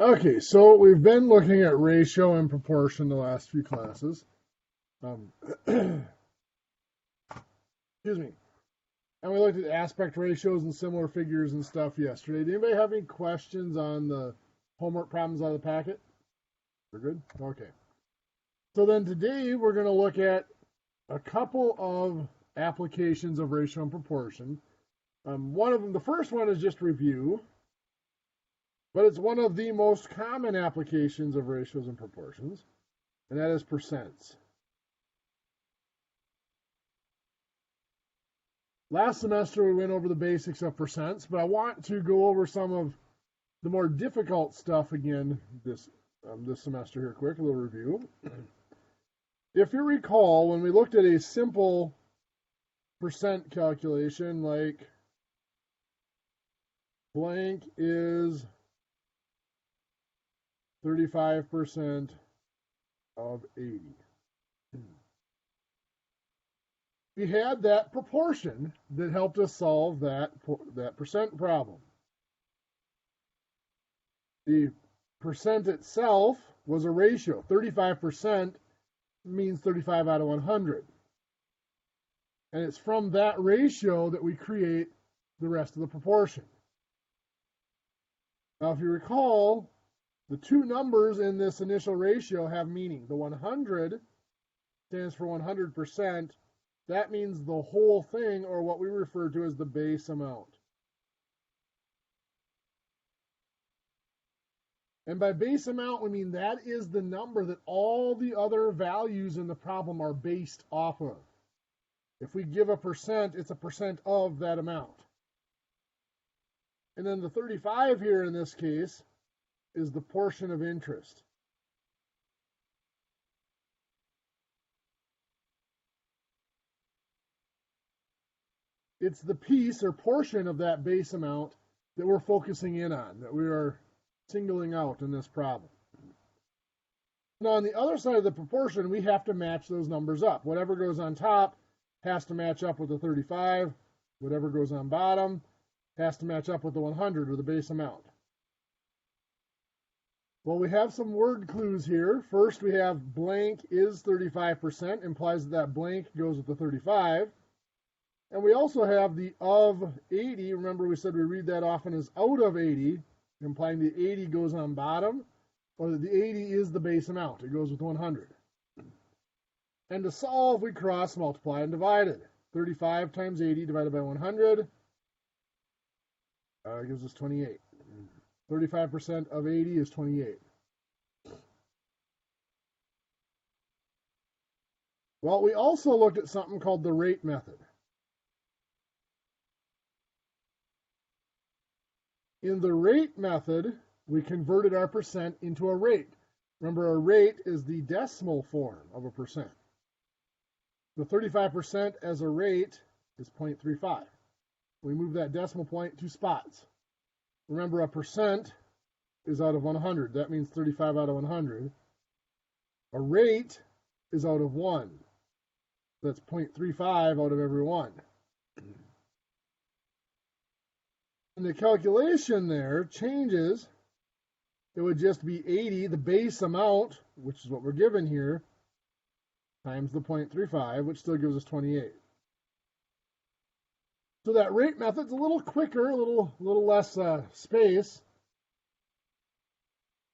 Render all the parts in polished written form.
Okay, so we've been looking at ratio and proportion the last few classes. Excuse me. And we looked at aspect ratios and similar figures and stuff yesterday. Did anybody have any questions on the homework problems out of the packet? We're good? Okay. So then today we're going to look at a couple of applications of ratio and proportion. One of them, the first one is just review, but it's one of the most common applications of ratios and proportions, and that is percents. Last semester we went over the basics of percents, but I want to go over some of the more difficult stuff again this semester here quick, a little review. If you recall, when we looked at a simple percent calculation like blank is 35% of 80. We had that proportion that helped us solve that percent problem. The percent itself was a ratio. 35% means 35 out of 100. And it's from that ratio that we create the rest of the proportion. Now, if you recall, the two numbers in this initial ratio have meaning. The 100 stands for 100%. That means the whole thing, or what we refer to as the base amount. And by base amount, we mean that is the number that all the other values in the problem are based off of. If we give a percent, it's a percent of that amount. And then the 35 here in this case is the portion of interest. It's the piece or portion of that base amount that we're focusing in on, that we are singling out in this problem. Now, on the other side of the proportion, we have to match those numbers up. Whatever goes on top has to match up with the 35. Whatever goes on bottom has to match up with the 100, or the base amount. Well, we have some word clues here. First, we have blank is 35%, implies that blank goes with the 35. And we also have the of 80. Remember, we said we read that often as out of 80, implying the 80 goes on bottom, or that the 80 is the base amount. It goes with 100. And to solve, we cross, multiply, and divide it. 35 times 80 divided by 100 gives us 28. 35% of 80 is 28. Well, we also looked at something called the rate method. In the rate method, we converted our percent into a rate. Remember, a rate is the decimal form of a percent. The 35% as a rate is 0.35. We move that decimal point 2 spots. Remember, a percent is out of 100. That means 35 out of 100. A rate is out of 1. That's 0.35 out of every 1. And the calculation there changes. It would just be 80, the base amount, which is what we're given here, times the 0.35, which still gives us 28. So that rate method's a little quicker, a little less space.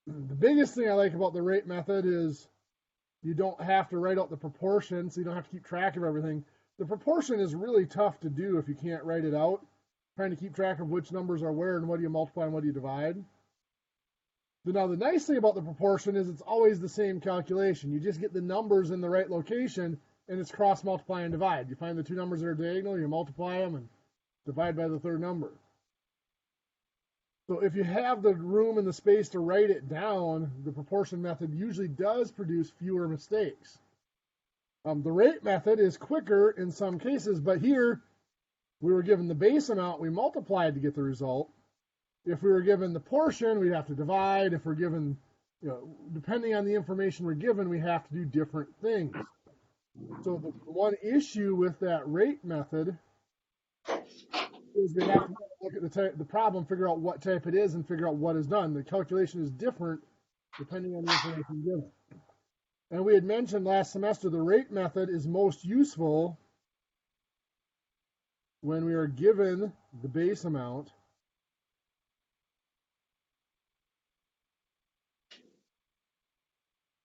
The biggest thing I like about the rate method is you don't have to write out the proportion, so you don't have to keep track of everything. The proportion is really tough to do if you can't write it out, trying to keep track of which numbers are where and what do you multiply and what do you divide. So now the nice thing about the proportion is it's always the same calculation. You just get the numbers in the right location, and it's cross, multiply, and divide. You find the two numbers that are diagonal, you multiply them, and divide by the third number. So if you have the room and the space to write it down, the proportion method usually does produce fewer mistakes. The rate method is quicker in some cases, but here we were given the base amount, we multiplied to get the result. If we were given the portion, we'd have to divide. If we're given, depending on the information we're given, we have to do different things. So the one issue with that rate method is we have to look at the problem, figure out what type it is, and figure out what is done. The calculation is different depending on the information given. And we had mentioned last semester the rate method is most useful when we are given the base amount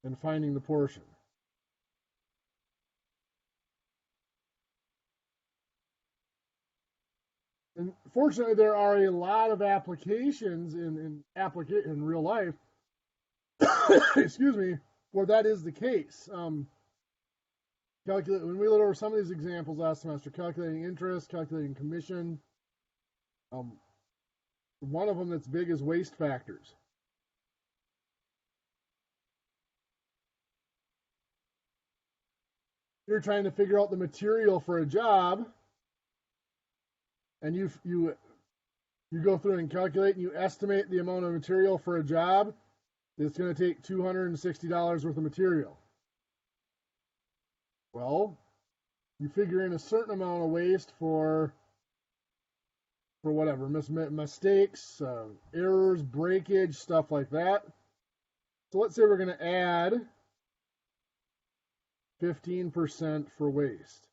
and finding the portion. And fortunately, there are a lot of applications in real life, excuse me, where that is the case. When we looked over some of these examples last semester, calculating interest, calculating commission. One of them that's big is waste factors. You're trying to figure out the material for a job, and you go through and calculate, and you estimate the amount of material for a job. It's going to take $260 worth of material. Well, you figure in a certain amount of waste for whatever, mistakes, errors, breakage, stuff like that. So let's say we're going to add 15% for waste.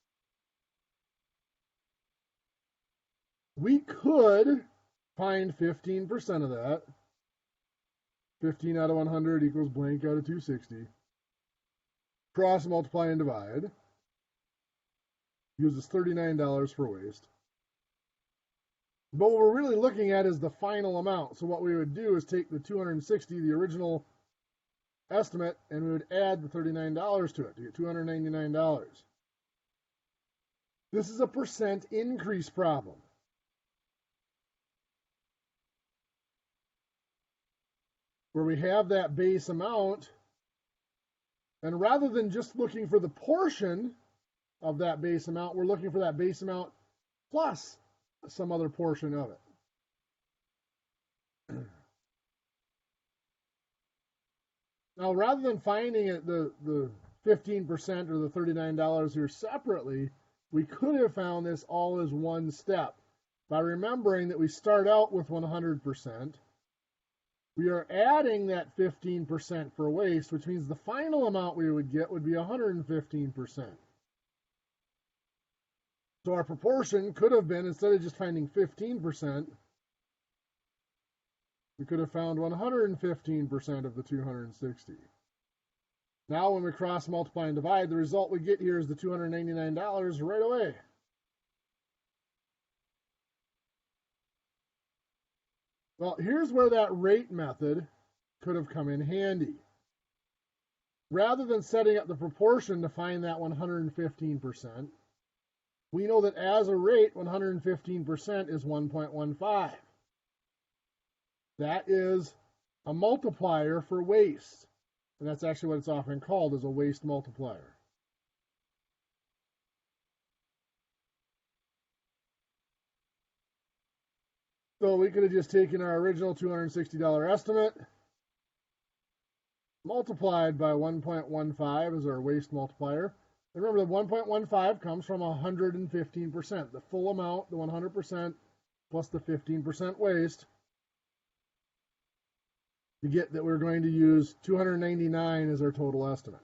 We could find 15% of that. 15 out of 100 equals blank out of 260. Cross, multiply, and divide. Uses $39 for waste. But what we're really looking at is the final amount. So what we would do is take the 260, the original estimate, and we would add the $39 to it to get $299. This is a percent increase problem. Where we have that base amount, and rather than just looking for the portion of that base amount, we're looking for that base amount plus some other portion of it. Now, rather than finding it the 15% or the $39 here separately, we could have found this all as one step by remembering that we start out with 100%. We are adding that 15% for waste, which means the final amount we would get would be 115%. So our proportion could have been, instead of just finding 15%, we could have found 115% of the 260. Now when we cross, multiply, and divide, the result we get here is the $299 right away. Well, here's where that rate method could have come in handy. Rather than setting up the proportion to find that 115%, we know that as a rate, 115% is 1.15. That is a multiplier for waste. And that's actually what it's often called, as a waste multiplier. So we could have just taken our original $260 estimate, multiplied by 1.15 as our waste multiplier. And remember, the 1.15 comes from 115%, the full amount, the 100%, plus the 15% waste. To get that we're going to use 299 as our total estimate.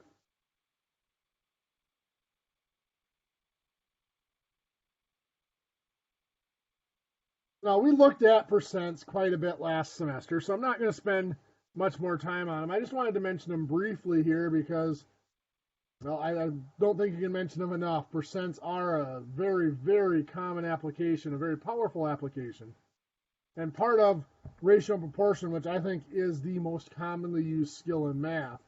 Now, we looked at percents quite a bit last semester, so I'm not going to spend much more time on them. I just wanted to mention them briefly here because, well, I don't think you can mention them enough. Percents are a very, very common application, a very powerful application. And part of ratio and proportion, which I think is the most commonly used skill in math,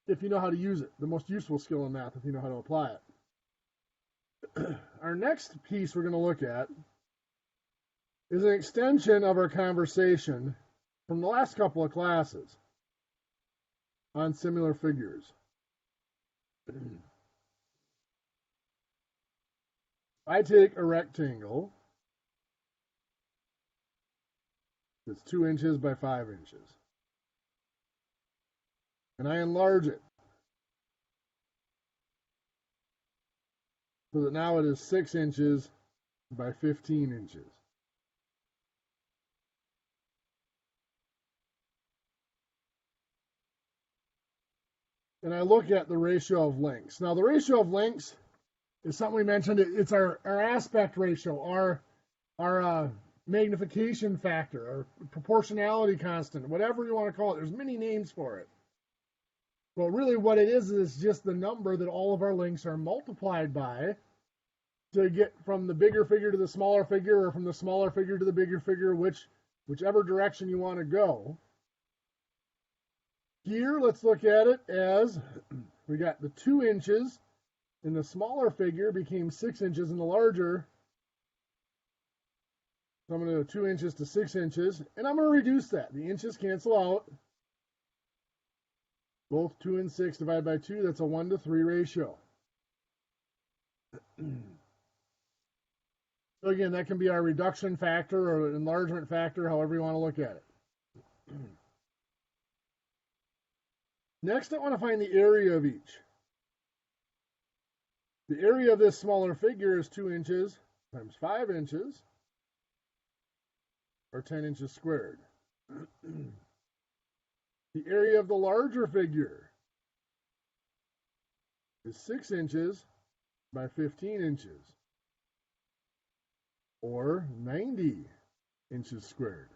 if you know how to use it, the most useful skill in math if you know how to apply it. Our next piece we're going to look at is an extension of our conversation from the last couple of classes on similar figures. I take a rectangle that's 2 inches by 5 inches, and I enlarge it so that now it is 6 inches by 15 inches. and I look at the ratio of lengths. Now, the ratio of lengths is something we mentioned. It's our aspect ratio, our magnification factor, or proportionality constant, whatever you want to call it. There's many names for it. But really what it is just the number that all of our lengths are multiplied by to get from the bigger figure to the smaller figure, or from the smaller figure to the bigger figure, whichever direction you want to go. Here, let's look at it as we got the 2 inches in the smaller figure became 6 inches in the larger. So I'm going to go 2 inches to 6 inches, and I'm going to reduce that. The inches cancel out. Both 2 and 6 divided by 2, that's a 1-to-3 ratio. So again, that can be our reduction factor or enlargement factor, however you want to look at it. Next, I want to find the area of each. The area of this smaller figure is 2 inches times 5 inches, or 10 inches squared. The area of the larger figure is 6 inches by 15 inches, or 90 inches squared.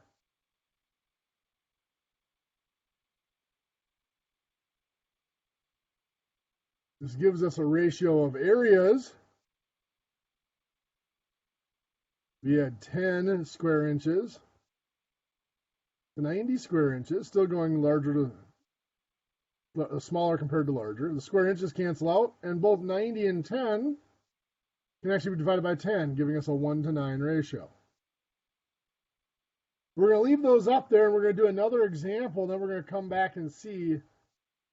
This gives us a ratio of areas. We had 10 square inches to 90 square inches, still going larger to smaller compared to larger. The square inches cancel out, and both 90 and 10 can actually be divided by 10, giving us a 1-to-9 ratio. We're going to leave those up there, and we're going to do another example, and then we're going to come back and see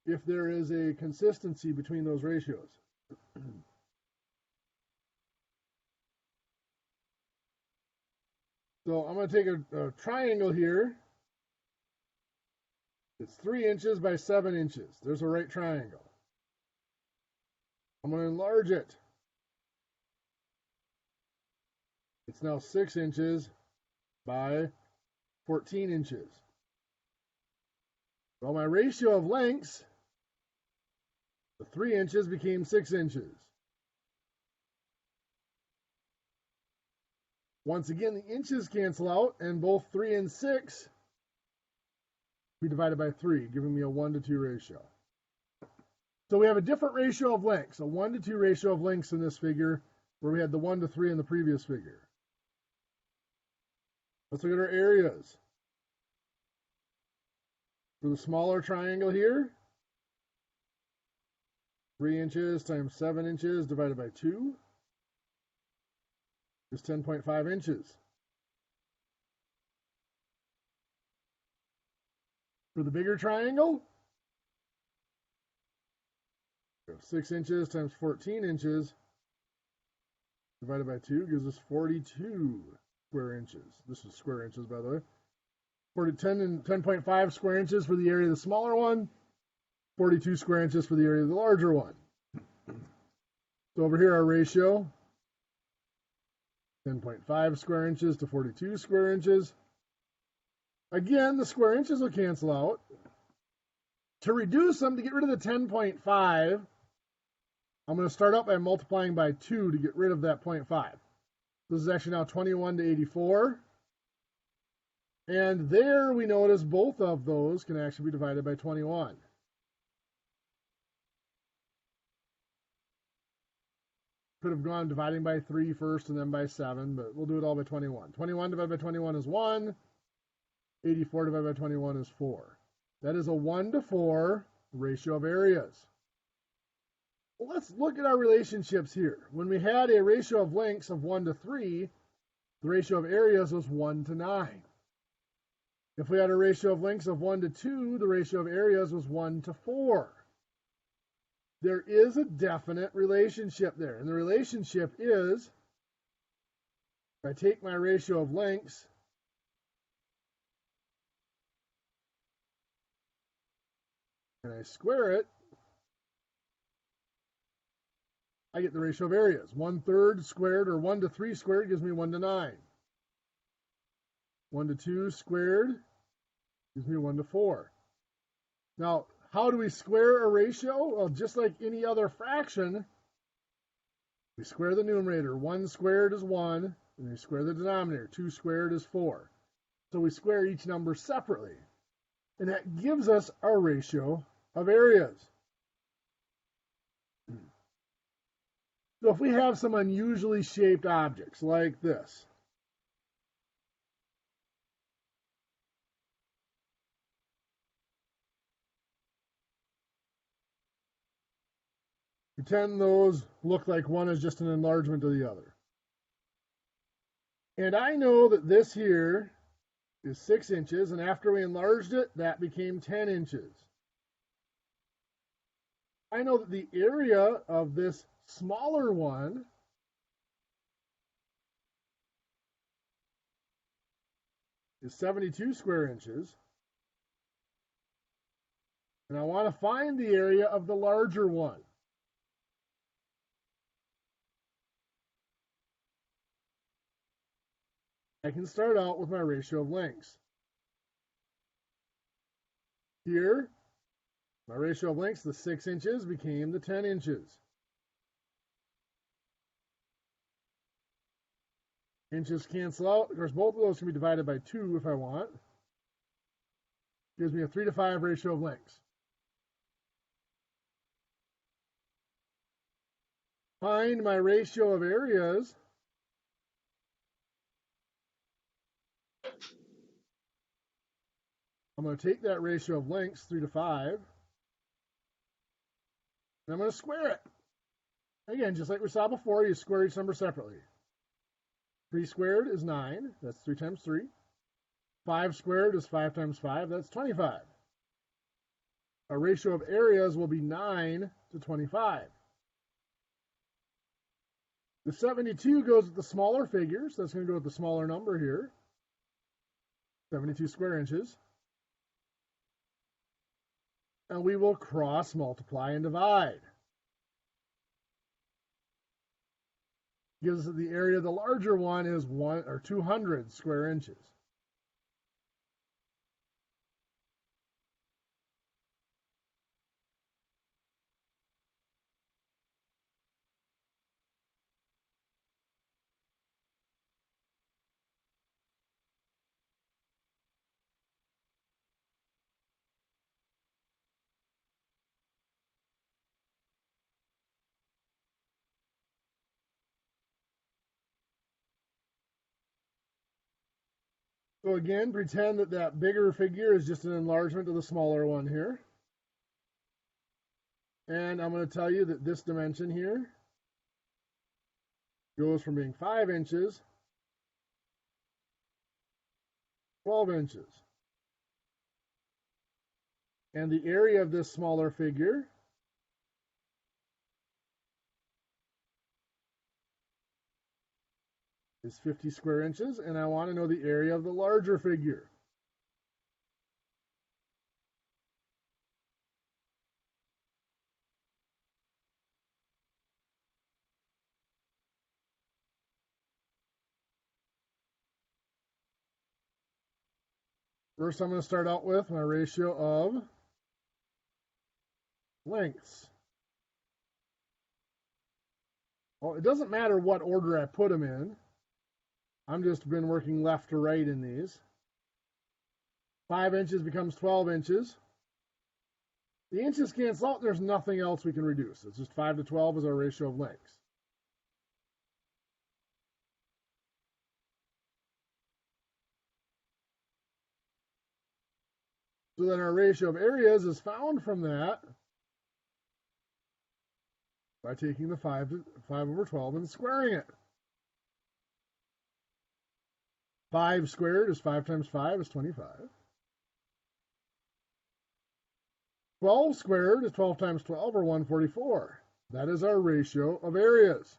if there is a consistency between those ratios. So I'm going to take a triangle here. It's 3 inches by 7 inches. There's a right triangle. I'm going to enlarge it. It's now 6 inches by 14 inches. Well, my ratio of lengths, the 3 inches became 6 inches. Once again, the inches cancel out, and both 3 and 6 be divided by 3, giving me a 1-to-2 ratio. So we have a different ratio of lengths, a 1-to-2 ratio of lengths in this figure, where we had the 1-to-3 in the previous figure. Let's look at our areas. For the smaller triangle here, 3 inches times 7 inches divided by 2 is 10.5 inches. For the bigger triangle, 6 inches times 14 inches divided by 2 gives us 42 square inches. This is square inches, by the way. 10.5 square inches for the area of the smaller one, 42 square inches for the area of the larger one. So over here, our ratio, 10.5 square inches to 42 square inches. Again, the square inches will cancel out. To reduce them, to get rid of the 10.5, I'm going to start out by multiplying by 2 to get rid of that 0.5. This is actually now 21 to 84. And there we notice both of those can actually be divided by 21. Could have gone dividing by 3 first and then by 7, but we'll do it all by 21. 21 divided by 21 is 1. 84 divided by 21 is 4. That is a 1-to-4 ratio of areas. Well, let's look at our relationships here. When we had a ratio of lengths of 1-to-3, the ratio of areas was 1-to-9. If we had a ratio of lengths of 1-to-2, the ratio of areas was 1-to-4. There is a definite relationship there, and the relationship is, if I take my ratio of lengths and I square it, I get the ratio of areas. 1/3 squared, or 1-to-3 squared, gives me 1-to-9. 1-to-2 squared gives me 1-to-4. Now, How do we square a ratio? Well, just like any other fraction, we square the numerator. 1 squared is 1, and we square the denominator. 2 squared is 4. So we square each number separately. And that gives us our ratio of areas. So if we have some unusually shaped objects like this, pretend those look like one is just an enlargement of the other. And I know that this here is 6 inches, and after we enlarged it, that became 10 inches. I know that the area of this smaller one is 72 square inches. And I want to find the area of the larger one. I can start out with my ratio of lengths. Here, my ratio of lengths, the 6 inches became the 10 inches. Inches cancel out. Of course, both of those can be divided by 2 if I want. Gives me a 3 to 5 ratio of lengths. Find my ratio of areas. I'm going to take that ratio of lengths, 3 to 5, and I'm going to square it. Again, just like we saw before, you square each number separately. 3 squared is 9. That's 3 times 3. 5 squared is 5 times 5. That's 25. Our ratio of areas will be 9 to 25. The 72 goes with the smaller figure, so that's going to go with the smaller number here. 72 square inches. And we will cross multiply and divide. Gives us the area of the larger one is 200 square inches. So again, pretend that that bigger figure is just an enlargement of the smaller one here. And I'm going to tell you that this dimension here goes from being 5 inches, 12 inches. And the area of this smaller figure is 50 square inches, and I want to know the area of the larger figure. First, I'm going to start out with my ratio of lengths. Well, it doesn't matter what order I put them in. I'm just been working left to right in these. 5 inches becomes 12 inches. The inches cancel out. There's nothing else we can reduce. It's just 5 to 12 is our ratio of lengths. So then our ratio of areas is found from that by taking the 5 over 12 and squaring it. 5 squared is 5 times 5 is 25. 12 squared is 12 times 12, or 144. That is our ratio of areas.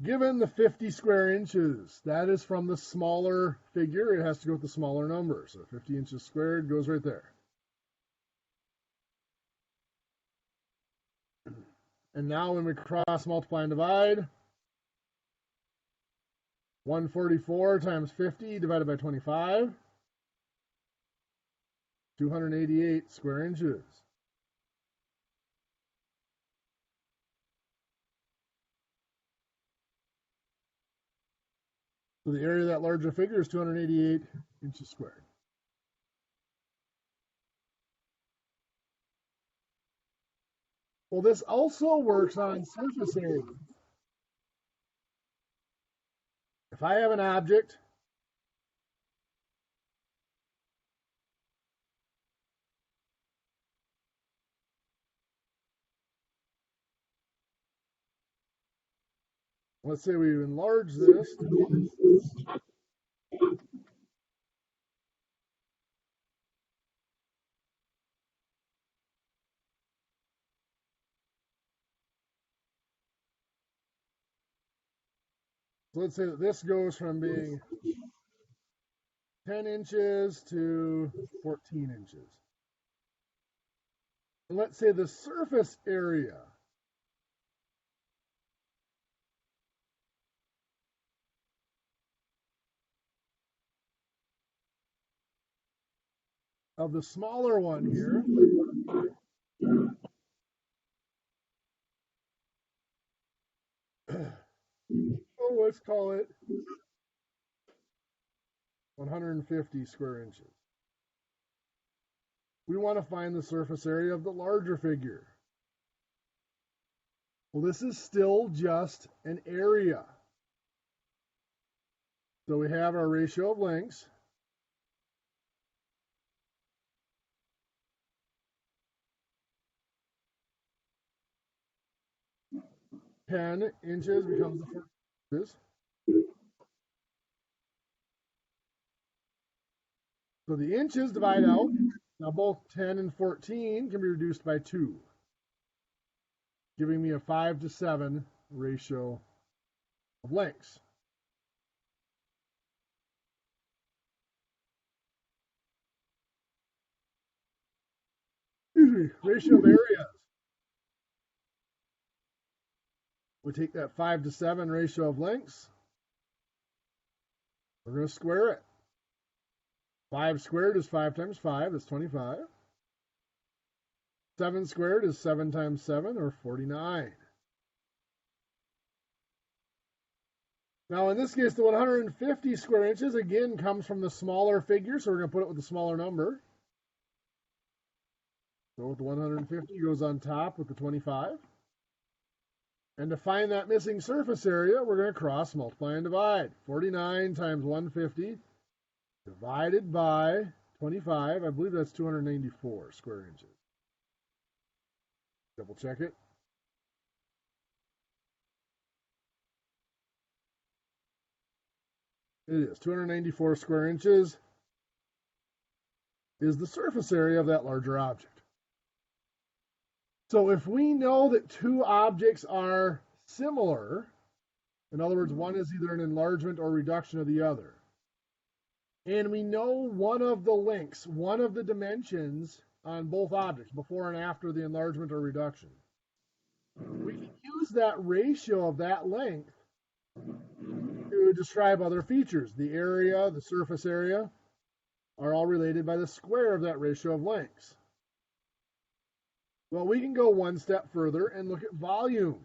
Given the 50 square inches, that is from the smaller figure. It has to go with the smaller number. So 50 inches squared goes right there. And now when we cross multiply and divide, 144 times 50 divided by 25 288 square inches. So the area of that larger figure is 288 inches squared. Well, this also works on surface area. If I have an object let's say we enlarge this. So let's say that this goes from being 10 inches to 14 inches. And let's say the surface area of the smaller one here let's call it 150 square inches. We want to find the surface area of the larger figure. Well, this is still just an area. So we have our ratio of lengths. Ten inches becomes the 14 inches. So the inches divide out. Now both 10 and 14 can be reduced by 2, giving me a 5:7 ratio of lengths. Ratio of areas. We take that 5:7 ratio of lengths. We're going to square it. 5 squared is 5 times 5, that's 25. 7 squared is 7 times 7, or 49. Now, in this case, the 150 square inches, again, comes from the smaller figure, so we're going to put it with the smaller number. So with the 150 goes on top with the 25. And to find that missing surface area, we're going to cross, multiply, and divide. 49 times 150 divided by 25. I believe that's 294 square inches. Double check it. It is 294 square inches is the surface area of that larger object. So if we know that two objects are similar, in other words, one is either an enlargement or reduction of the other, and we know one of the lengths, one of the dimensions on both objects, before and after the enlargement or reduction, we can use that ratio of that length to describe other features. The area, the surface area, are all related by the square of that ratio of lengths. Well, we can go one step further and look at volumes.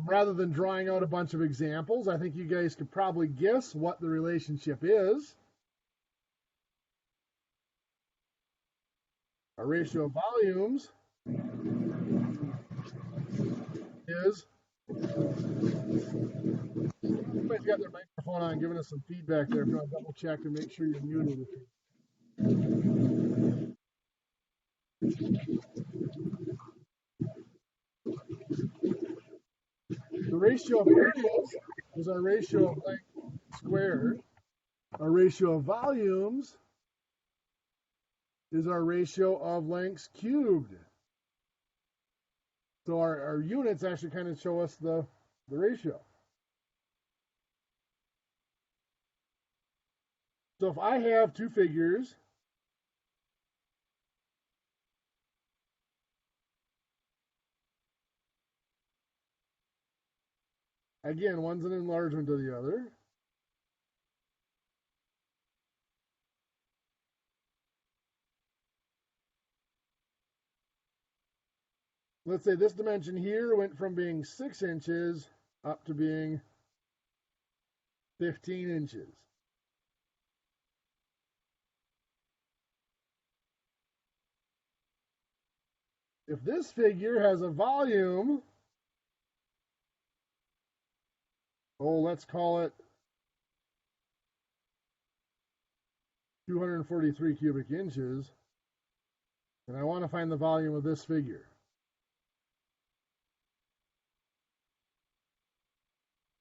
Rather than drawing out a bunch of examples, I think you guys could probably guess what the relationship is. Our ratio of volumes is, somebody's got their microphone on giving us some feedback there. If you want to double check and make sure you're muted. The ratio of areas is our ratio of length squared. Our ratio of volumes is our ratio of lengths cubed. So our units actually kind of show us the ratio. So if I have two figures, again, one's an enlargement of the other. let's say this dimension here went from being 6 inches up to being 15 inches. If this figure has a volume, oh, let's call it 243 cubic inches, and I want to find the volume of this figure.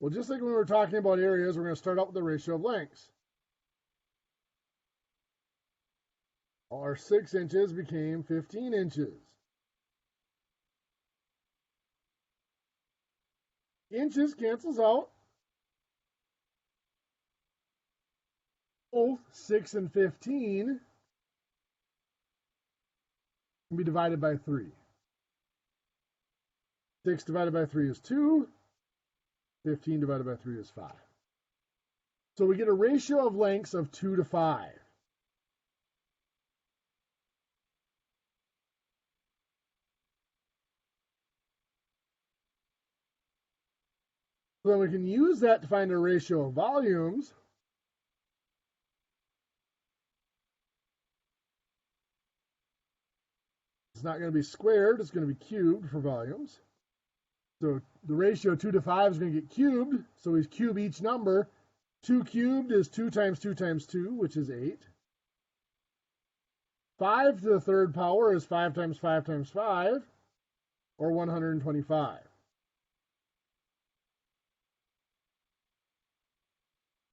Well, just like when we were talking about areas, we're going to start out with the ratio of lengths. Our 6 inches became 15 inches. Inches cancels out. Both 6 and 15 can be divided by 3. 6 divided by 3 is 2. 15 divided by 3 is 5. So we get a ratio of lengths of 2 to 5. So then we can use that to find a ratio of volumes. It's not going to be squared, it's going to be cubed for volumes. So the ratio 2 to 5 is going to get cubed, so we cube each number. 2 cubed is 2 times 2 times 2, which is 8. 5 to the third power is 5 times 5 times 5, or 125.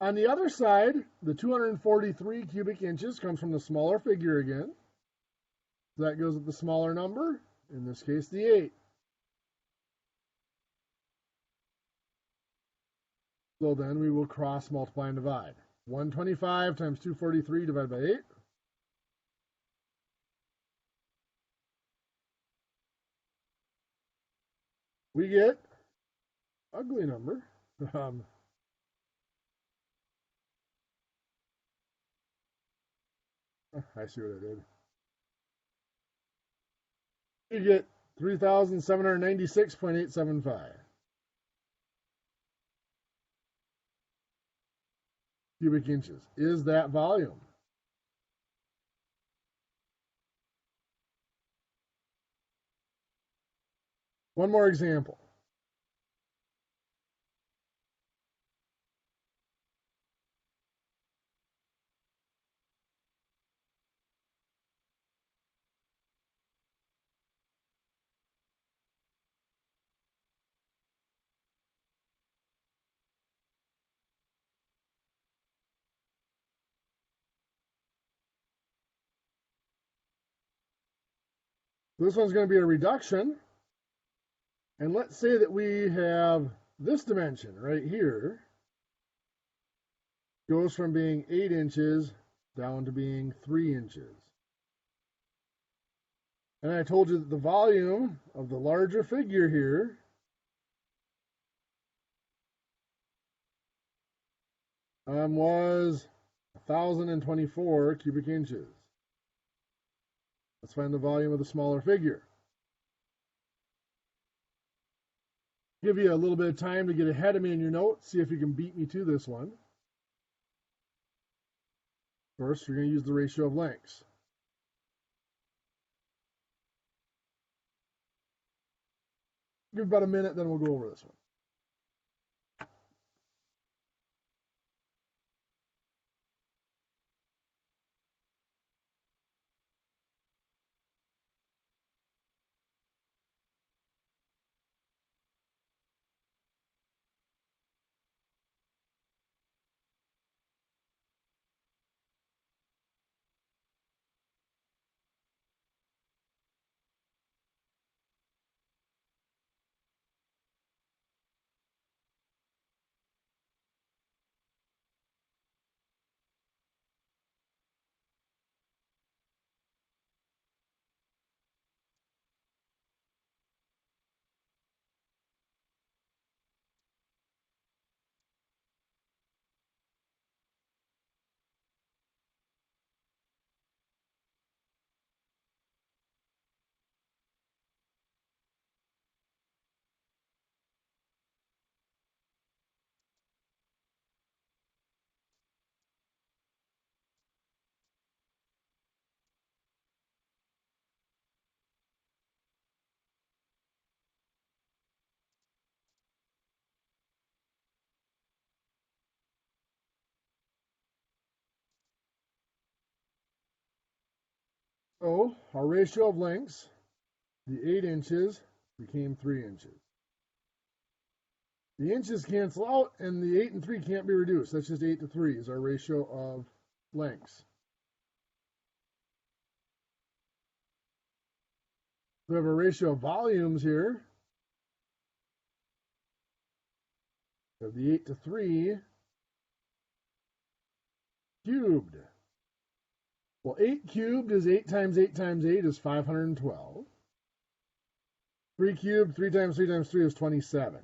On the other side, the 243 cubic inches comes from the smaller figure again. So that goes with the smaller number, in this case the 8. So then we will cross multiply and divide. 125 times 243 divided by 8. We get ugly number. I see what I did. You get 3,796.875 cubic inches. Is that volume? One more example. This one's going to be a reduction. And let's say that we have this dimension right here goes from being 8 inches down to being 3 inches. And I told you that the volume of the larger figure here was 1,024 cubic inches. Let's find the volume of the smaller figure. Give you a little bit of time to get ahead of me in your notes, see if you can beat me to this one. First, you're going to use the ratio of lengths. Give about a minute, then we'll go over this one. So our ratio of lengths, the 8 inches became 3 inches. The inches cancel out, and the 8 and 3 can't be reduced. That's just 8 to 3 is our ratio of lengths. We have a ratio of volumes here. We have the 8 to 3 cubed. Well, 8 cubed is 8 times 8 times 8 is 512. 3 cubed, 3 times 3 times 3 is 27.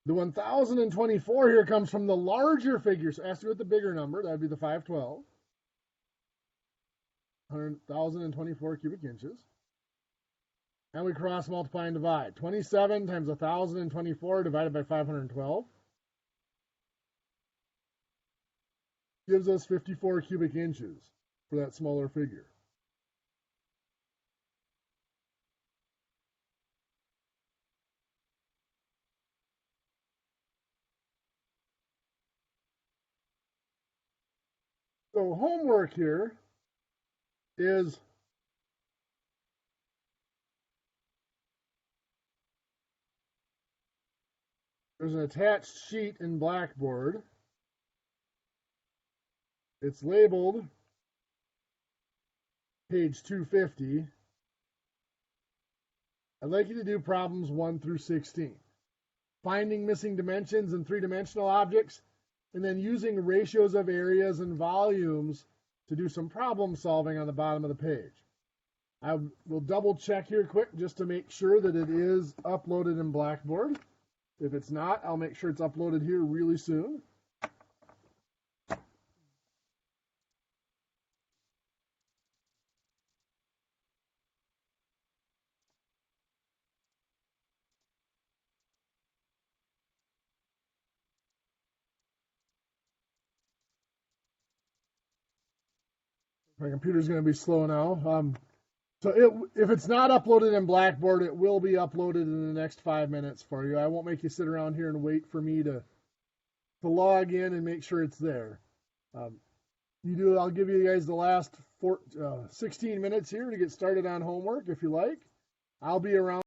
The 1024 here comes from the larger figure, so it has to go with the bigger number. That would be the 512. 1,024 cubic inches. And we cross multiply and divide. 27 times 1,024 divided by 512 gives us 54 cubic inches for that smaller figure. So homework here is there's an attached sheet in Blackboard. It's labeled page 250. I'd like you to do problems 1 through 16. Finding missing dimensions in three-dimensional objects, and then using ratios of areas and volumes to do some problem solving on the bottom of the page. I will double check here quick just to make sure that it is uploaded in Blackboard. If it's not, I'll make sure it's uploaded here really soon. My computer's going to be slow now. If it's not uploaded in Blackboard, it will be uploaded in the next 5 minutes for you. I won't make you sit around here and wait for me to log in and make sure it's there. I'll give you guys the last 16 minutes here to get started on homework if you like. I'll be around.